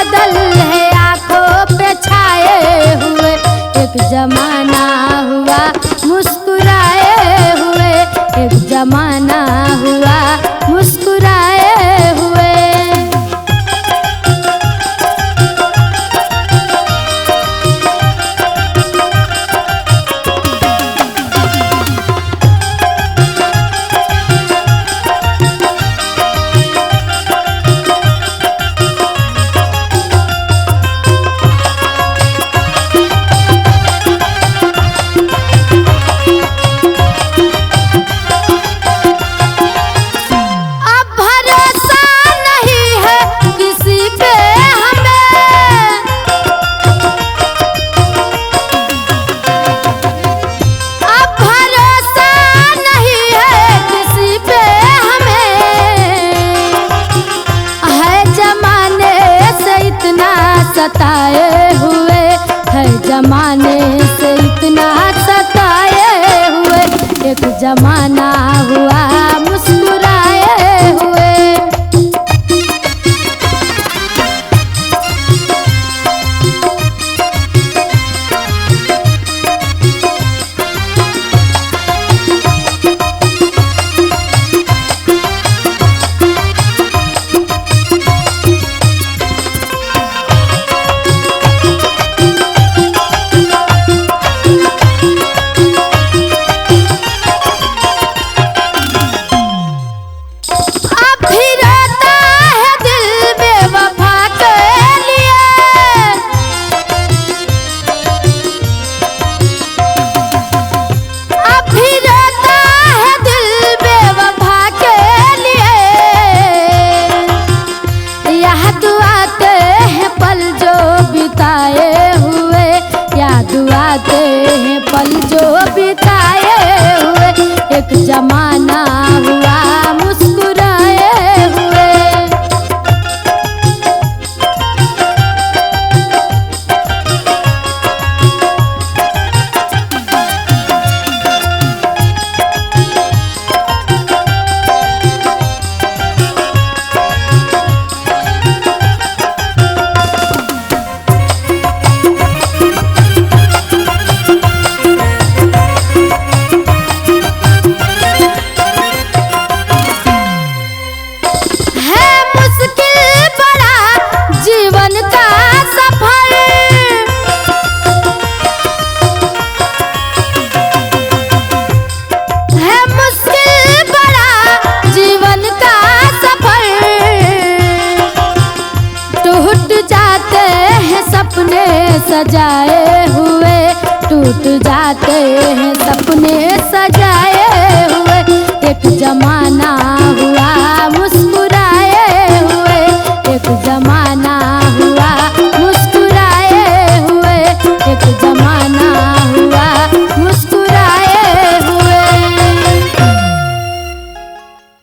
बादल है आंखों पे छाए हुए, एक जमाना हुआ मुस्कुराए हुए, एक जमाना हुआ मुस्कुराए हुए। सताए हुए है जमाने से इतना सताए हुए, एक जमाना हुआ मुस्कुराए हुए। आते हैं पल जो बिताए हुए, एक जमाना हुआ मुस्कुराए हुए। सपने सजाए हुए टूट जाते हैं, सपने सजाए हुए, एक जमाना